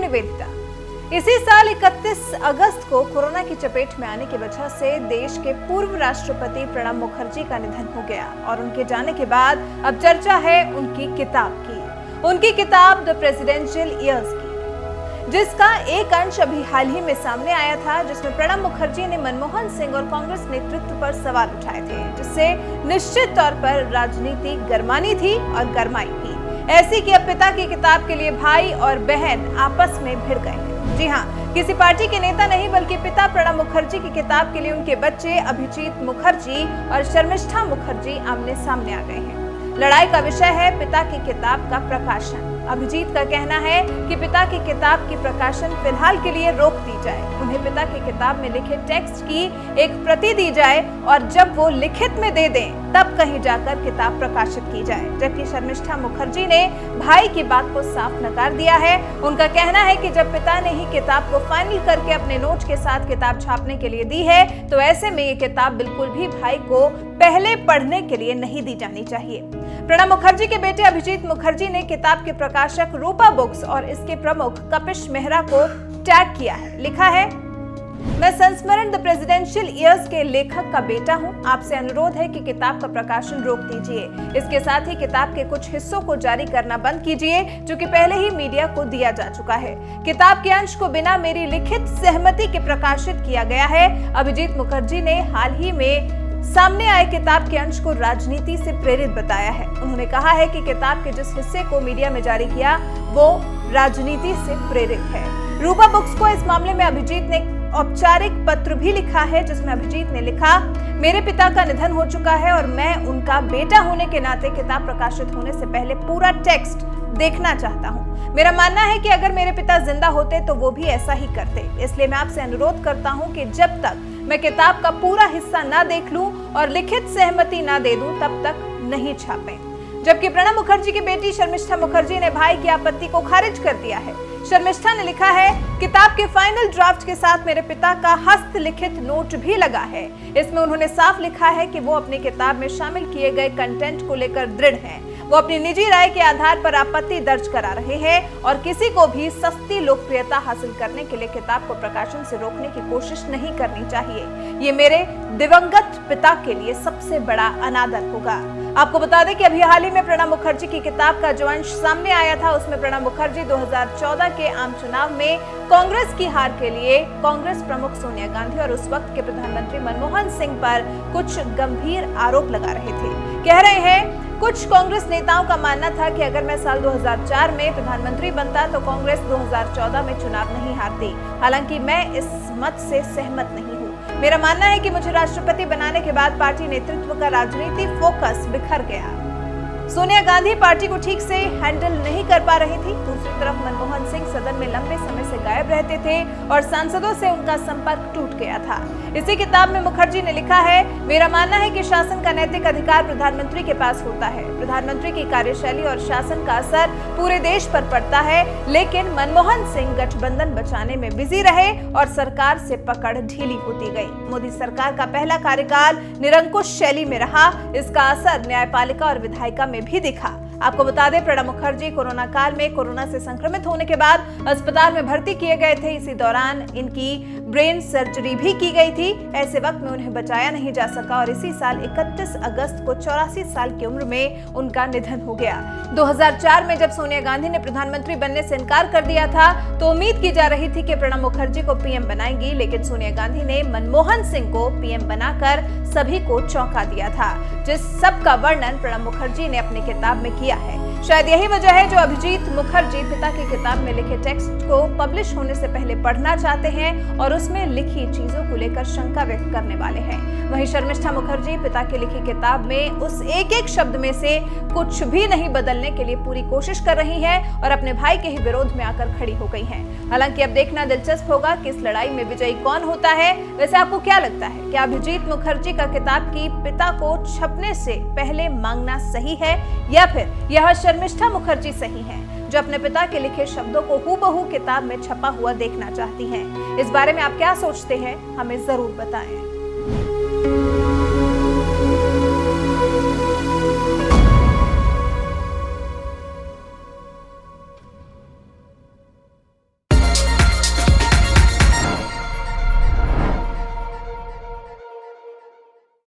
निवेदिता। इसी साल 31 अगस्त को कोरोना की चपेट में आने की वजह से देश के पूर्व राष्ट्रपति प्रणब मुखर्जी का निधन हो गया और उनके जाने के बाद अब चर्चा है उनकी किताब द प्रेसिडेंशियल ईयर्स की, जिसका एक अंश अभी हाल ही में सामने आया था, जिसमें प्रणब मुखर्जी ने मनमोहन सिंह और कांग्रेस नेतृत्व पर सवाल उठाए थे, जिससे निश्चित तौर पर राजनीति गरमानी थी और गरमाई भी। ऐसी कि अब पिता की किताब के लिए भाई और बहन आपस में भिड़ गए हैं। जी हाँ, किसी पार्टी के नेता नहीं बल्कि पिता प्रणब मुखर्जी की किताब के लिए उनके बच्चे अभिजीत मुखर्जी और शर्मिष्ठा मुखर्जी आमने सामने आ गए हैं। लड़ाई का विषय है पिता की किताब का प्रकाशन। अभिजीत का कहना है कि पिता की किताब की प्रकाशन फिलहाल के लिए रोक दी जाए, उन्हें पिता की किताब में लिखे टेक्स्ट की एक प्रति दी जाए और जब वो लिखित में दे दें तब कहीं जाकर किताब प्रकाशित की जाए। जबकि शर्मिष्ठा मुखर्जी ने भाई की बात को साफ नकार दिया है। उनका कहना है कि जब पिता ने ही किताब को फाइनल करके अपने नोट के साथ किताब छापने के लिए दी है तो ऐसे में ये किताब बिल्कुल भी भाई को पहले पढ़ने के लिए नहीं दी जानी चाहिए। प्रणब मुखर्जी के बेटे अभिजीत मुखर्जी ने किताब के प्रकाशक रूपा बुक्स और इसके प्रमुख कपिश मेहरा को टैग किया है। लिखा है, मैं संस्मरण द प्रेसिडेंशियल ईयर्स के लेखक का बेटा हूं। आपसे अनुरोध है कि किताब का प्रकाशन रोक दीजिए। इसके साथ ही किताब के कुछ हिस्सों को जारी करना बंद कीजिए, जो कि पहले ही मीडिया को दिया जा चुका है। किताब के अंश को बिना मेरी लिखित सहमति के प्रकाशित किया गया है। अभिजीत मुखर्जी ने हाल ही में सामने आए किताब के अंश को राजनीति से प्रेरित बताया है। उन्होंने कहा है कि किताब के जिस हिस्से को मीडिया में जारी किया वो राजनीति से प्रेरित है। रूपा बुक्स को इस मामले में अभिजीत ने औपचारिक पत्र भी लिखा है, जिसमें अभिजीत ने लिखा, मेरे पिता का निधन हो चुका है और मैं उनका बेटा होने के नाते किताब प्रकाशित होने से पहले पूरा टेक्स्ट देखना चाहता हूं। मेरा मानना है कि अगर मेरे पिता जिंदा होते तो वो भी ऐसा ही करते। इसलिए मैं आपसे अनुरोध करता हूं कि जब तक मैं किताब का पूरा हिस्सा ना देख लूं और लिखित सहमति ना दे दूं तब तक नहीं छापें। जबकि प्रणब मुखर्जी की बेटी शर्मिष्ठा मुखर्जी ने भाई की आपत्ति को खारिज कर दिया है। शर्मिष्ठा ने लिखा है, किताब के फाइनल ड्राफ्ट के साथ मेरे पिता का हस्तलिखित नोट भी लगा है। इसमें उन्होंने साफ लिखा है कि वो अपनी किताब में शामिल किए गए कंटेंट को लेकर दृढ़ हैं। वो अपनी निजी राय के आधार पर आपत्ति दर्ज करा रहे हैं और किसी को भी सस्ती लोकप्रियता हासिल करने के लिए किताब को प्रकाशन से रोकने की कोशिश नहीं करनी चाहिए। ये मेरे दिवंगत पिता के लिए सबसे बड़ा अनादर होगा। आपको बता दें कि अभी हाल ही में प्रणब मुखर्जी की किताब का जो अंश सामने आया था उसमें प्रणब मुखर्जी 2014 के आम चुनाव में कांग्रेस की हार के लिए कांग्रेस प्रमुख सोनिया गांधी और उस वक्त के प्रधानमंत्री मनमोहन सिंह पर कुछ गंभीर आरोप लगा रहे थे। कह रहे हैं, कुछ कांग्रेस नेताओं का मानना था कि अगर मैं साल 2004 में प्रधानमंत्री बनता तो कांग्रेस 2014 में चुनाव नहीं हारती। हालांकि मैं इस मत से सहमत नहीं हूं। मेरा मानना है कि मुझे राष्ट्रपति बनाने के बाद पार्टी नेतृत्व का राजनीति फोकस बिखर गया। सोनिया गांधी पार्टी को ठीक से हैंडल नहीं कर पा रही थी। दूसरी तरफ मनमोहन सिंह सदन में लंबे समय से गायब रहते थे और सांसदों से उनका संपर्क टूट गया था। इसी किताब में मुखर्जी ने लिखा है, मेरा मानना है कि शासन का नैतिक अधिकार प्रधानमंत्री के पास होता है। प्रधानमंत्री की कार्यशैली और शासन का असर पूरे देश पर पड़ता है, लेकिन मनमोहन सिंह गठबंधन बचाने में बिजी रहे और सरकार से पकड़ ढीली होती गई। मोदी सरकार का पहला कार्यकाल निरंकुश शैली में रहा। इसका असर न्यायपालिका और विधायिका में भी दिखा। आपको बता दें, प्रणब मुखर्जी कोरोना काल में कोरोना से संक्रमित होने के बाद अस्पताल में भर्ती किए गए थे। इसी दौरान इनकी ब्रेन सर्जरी भी की गई थी। ऐसे वक्त में उन्हें बचाया नहीं जा सका और इसी साल 31 अगस्त को 84 साल की उम्र में उनका निधन हो गया। 2004 में जब सोनिया गांधी ने प्रधानमंत्री बनने से इनकार कर दिया था तो उम्मीद की जा रही थी कि प्रणब मुखर्जी को पीएम बनाएंगी, लेकिन सोनिया गांधी ने मनमोहन सिंह को पीएम बनाकर सभी को चौंका दिया था, जिस सब का वर्णन प्रणब मुखर्जी ने अपनी किताब में किया है। शायद यही वजह है जो अभिजीत मुखर्जी पिता की किताब में लिखे टेक्स्ट को पब्लिश होने से पहले पढ़ना चाहते हैं और उसमें लिखी चीजों को लेकर शंका व्यक्त करने वाले हैं। वहीं शर्मिष्ठा मुखर्जी पिता की लिखी किताब में उस एक एक शब्द में से कुछ भी नहीं बदलने के लिए पूरी कोशिश कर रही हैं और अपने भाई के ही विरोध में आकर खड़ी हो गई हैं। हालांकि अब देखना दिलचस्प होगा कि इस लड़ाई में विजयी कौन होता है। वैसे आपको क्या लगता है, क्या अभिजीत मुखर्जी का किताब की पिता को छपने से पहले मांगना सही है या फिर यह शर्मिष्ठा मुखर्जी सही है जो अपने पिता के लिखे शब्दों को हूबहू किताब में छपा हुआ देखना चाहती हैं? इस बारे में आप क्या सोचते हैं, हमें जरूर बताएं।